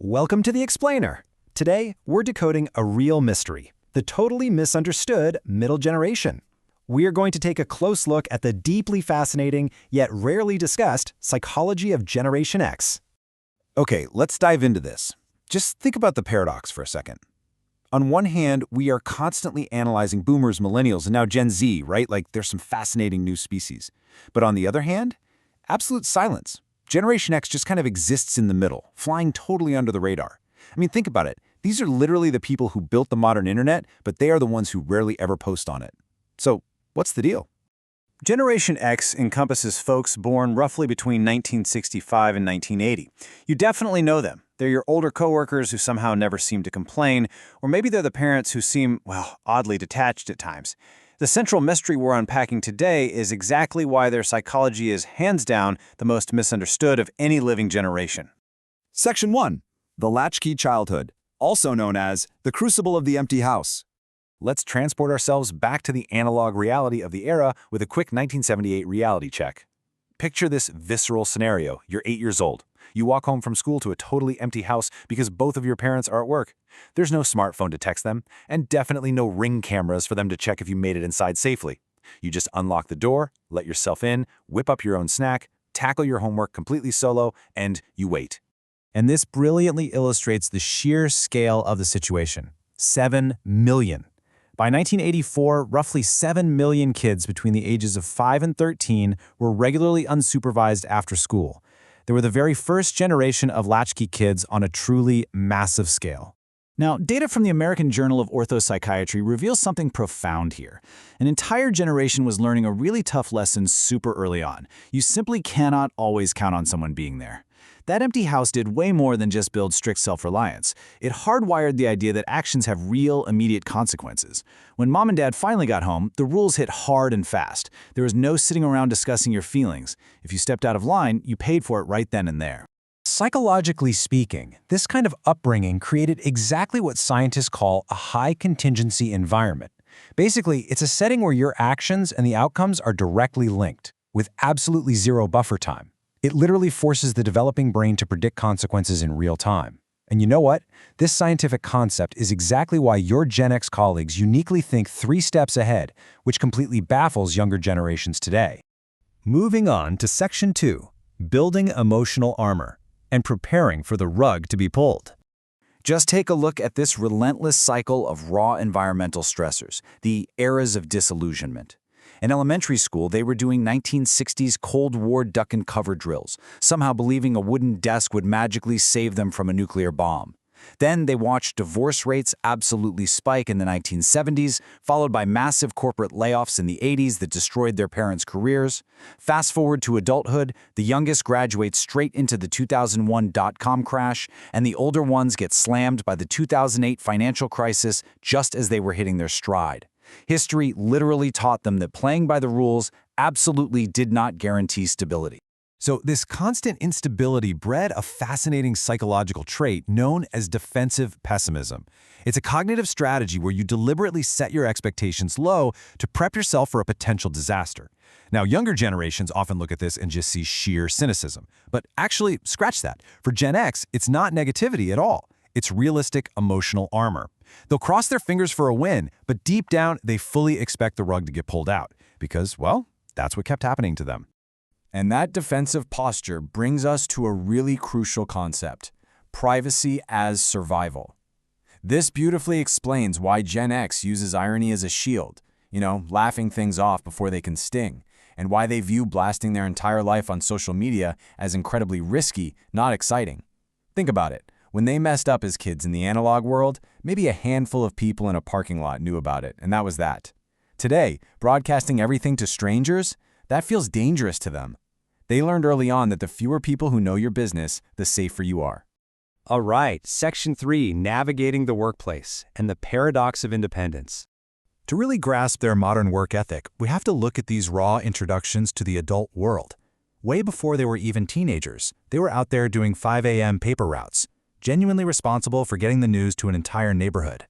Welcome to The Explainer. Today, we're decoding a real mystery, the totally misunderstood middle generation. We're going to take a close look at the deeply fascinating, yet rarely discussed, psychology of Generation X. Okay, let's dive into this. Just think about the paradox for a second. On one hand, we are constantly analyzing boomers, millennials, and now Gen Z, right? Like there's some fascinating new species. But on the other hand, absolute silence. Generation X just kind of exists in the middle, flying totally under the radar. I mean, think about it. These are literally the people who built the modern internet, but they are the ones who rarely ever post on it. So, what's the deal? Generation X encompasses folks born roughly between 1965 and 1980. You definitely know them. They're your older coworkers who somehow never seem to complain, or maybe they're the parents who seem, well, oddly detached at times. The central mystery we're unpacking today is exactly why their psychology is, hands down, the most misunderstood of any living generation. Section 1. The Latchkey Childhood, also known as the Crucible of the Empty House. Let's transport ourselves back to the analog reality of the era with a quick 1978 reality check. Picture this visceral scenario. You're 8 years old. You walk home from school to a totally empty house because both of your parents are at work. There's no smartphone to text them, and definitely no Ring cameras for them to check if you made it inside safely. You just unlock the door, let yourself in, whip up your own snack, tackle your homework completely solo, and you wait. And this brilliantly illustrates the sheer scale of the situation. 7 million. By 1984, roughly 7 million kids between the ages of 5 and 13 were regularly unsupervised after school. They were the very first generation of latchkey kids on a truly massive scale. Now, data from the American Journal of Orthopsychiatry reveals something profound here. An entire generation was learning a really tough lesson super early on. You simply cannot always count on someone being there. That empty house did way more than just build strict self-reliance. It hardwired the idea that actions have real, immediate consequences. When mom and dad finally got home, the rules hit hard and fast. There was no sitting around discussing your feelings. If you stepped out of line, you paid for it right then and there. Psychologically speaking, this kind of upbringing created exactly what scientists call a high-contingency environment. Basically, it's a setting where your actions and the outcomes are directly linked, with absolutely zero buffer time. It literally forces the developing brain to predict consequences in real time. And you know what? This scientific concept is exactly why your Gen X colleagues uniquely think 3 steps ahead, which completely baffles younger generations today. Moving on to Section 2, Building Emotional Armor and Preparing for the Rug to be Pulled. Just take a look at this relentless cycle of raw environmental stressors, the eras of disillusionment. In elementary school, they were doing 1960s Cold War duck and cover drills, somehow believing a wooden desk would magically save them from a nuclear bomb. Then they watched divorce rates absolutely spike in the 1970s, followed by massive corporate layoffs in the 80s that destroyed their parents' careers. Fast forward to adulthood, the youngest graduates straight into the 2001 dot-com crash, and the older ones get slammed by the 2008 financial crisis just as they were hitting their stride. History literally taught them that playing by the rules absolutely did not guarantee stability. So this constant instability bred a fascinating psychological trait known as defensive pessimism. It's a cognitive strategy where you deliberately set your expectations low to prep yourself for a potential disaster. Now, younger generations often look at this and just see sheer cynicism. But actually, scratch that. For Gen X, it's not negativity at all. It's realistic emotional armor. They'll cross their fingers for a win, but deep down, they fully expect the rug to get pulled out because, well, that's what kept happening to them. And that defensive posture brings us to a really crucial concept: privacy as survival. This beautifully explains why Gen X uses irony as a shield, laughing things off before they can sting, and why they view blasting their entire life on social media as incredibly risky, not exciting. Think about it. When they messed up as kids in the analog world, maybe a handful of people in a parking lot knew about it, and that was that. Today, broadcasting everything to strangers, that feels dangerous to them. They learned early on that the fewer people who know your business, the safer you are. All right, Section 3, Navigating the Workplace and the Paradox of Independence. To really grasp their modern work ethic, we have to look at these raw introductions to the adult world. Way before they were even teenagers, they were out there doing 5 a.m. paper routes, genuinely responsible for getting the news to an entire neighborhood.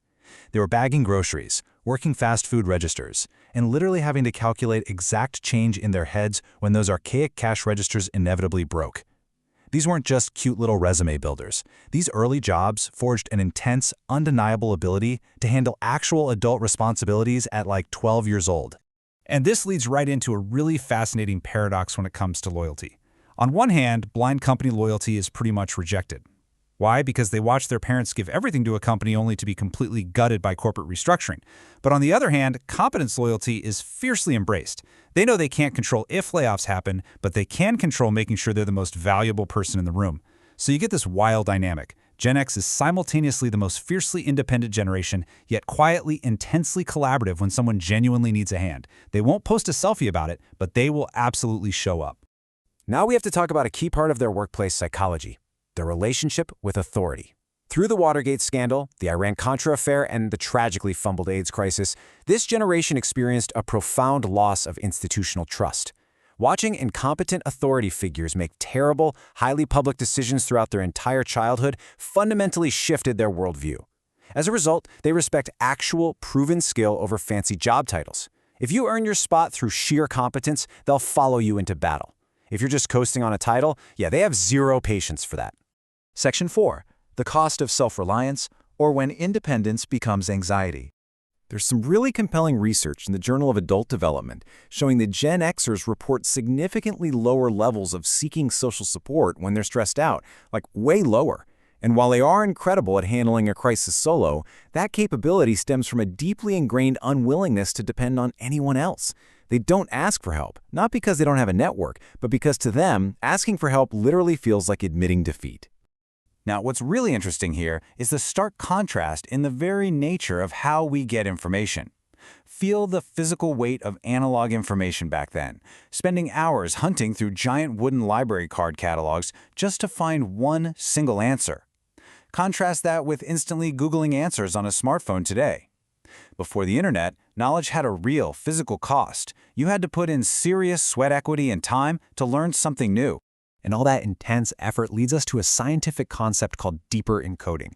They were bagging groceries, working fast food registers, and literally having to calculate exact change in their heads when those archaic cash registers inevitably broke. These weren't just cute little resume builders. These early jobs forged an intense, undeniable ability to handle actual adult responsibilities at like 12 years old. And this leads right into a really fascinating paradox when it comes to loyalty. On one hand, blind company loyalty is pretty much rejected. Why? Because they watch their parents give everything to a company only to be completely gutted by corporate restructuring. But on the other hand, competence loyalty is fiercely embraced. They know they can't control if layoffs happen, but they can control making sure they're the most valuable person in the room. So you get this wild dynamic. Gen X is simultaneously the most fiercely independent generation, yet quietly, intensely collaborative when someone genuinely needs a hand. They won't post a selfie about it, but they will absolutely show up. Now we have to talk about a key part of their workplace psychology: their relationship with authority. Through the Watergate scandal, the Iran-Contra affair, and the tragically fumbled AIDS crisis, this generation experienced a profound loss of institutional trust. Watching incompetent authority figures make terrible, highly public decisions throughout their entire childhood fundamentally shifted their worldview. As a result, they respect actual, proven skill over fancy job titles. If you earn your spot through sheer competence, they'll follow you into battle. If you're just coasting on a title, yeah, they have zero patience for that. Section 4. The cost of self-reliance, or when independence becomes anxiety. There's some really compelling research in the Journal of Adult Development showing that Gen Xers report significantly lower levels of seeking social support when they're stressed out, like way lower. And while they are incredible at handling a crisis solo, that capability stems from a deeply ingrained unwillingness to depend on anyone else. They don't ask for help, not because they don't have a network, but because to them, asking for help literally feels like admitting defeat. Now, what's really interesting here is the stark contrast in the very nature of how we get information. Feel the physical weight of analog information back then, spending hours hunting through giant wooden library card catalogs just to find one single answer. Contrast that with instantly Googling answers on a smartphone today. Before the internet, knowledge had a real physical cost. You had to put in serious sweat equity and time to learn something new. And all that intense effort leads us to a scientific concept called deeper encoding.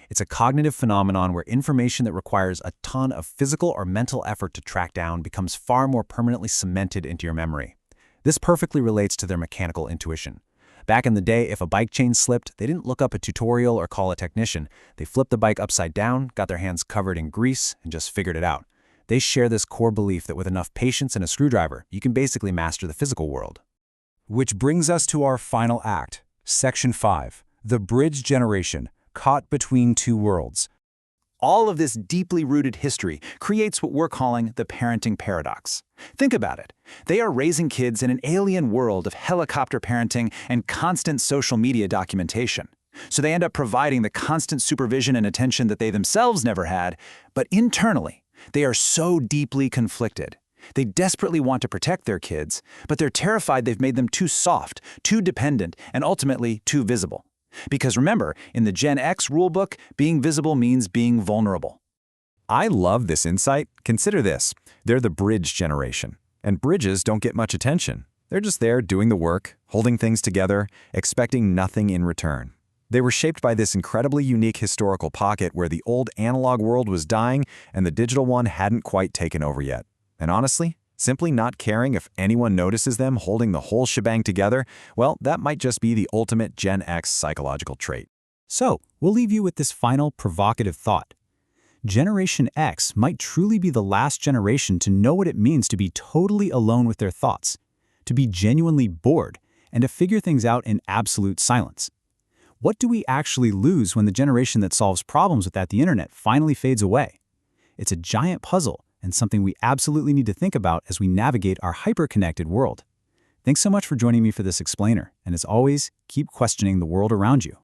It's a cognitive phenomenon where information that requires a ton of physical or mental effort to track down becomes far more permanently cemented into your memory. This perfectly relates to their mechanical intuition. Back in the day, if a bike chain slipped, they didn't look up a tutorial or call a technician. They flipped the bike upside down, got their hands covered in grease, and just figured it out. They share this core belief that with enough patience and a screwdriver, you can basically master the physical world. Which brings us to our final act, Section 5, the bridge generation, caught between two worlds. All of this deeply rooted history creates what we're calling the parenting paradox. Think about it. They are raising kids in an alien world of helicopter parenting and constant social media documentation. So they end up providing the constant supervision and attention that they themselves never had, but internally, they are so deeply conflicted. They desperately want to protect their kids, but they're terrified they've made them too soft, too dependent, and ultimately too visible. Because remember, in the Gen X rulebook, being visible means being vulnerable. I love this insight. Consider this. They're the bridge generation. And bridges don't get much attention. They're just there doing the work, holding things together, expecting nothing in return. They were shaped by this incredibly unique historical pocket where the old analog world was dying and the digital one hadn't quite taken over yet. And honestly, simply not caring if anyone notices them holding the whole shebang together, well, that might just be the ultimate Gen X psychological trait. So, we'll leave you with this final provocative thought. Generation X might truly be the last generation to know what it means to be totally alone with their thoughts, to be genuinely bored, and to figure things out in absolute silence. What do we actually lose when the generation that solves problems without the internet finally fades away? It's a giant puzzle, and something we absolutely need to think about as we navigate our hyper-connected world. Thanks so much for joining me for this explainer, and as always, keep questioning the world around you.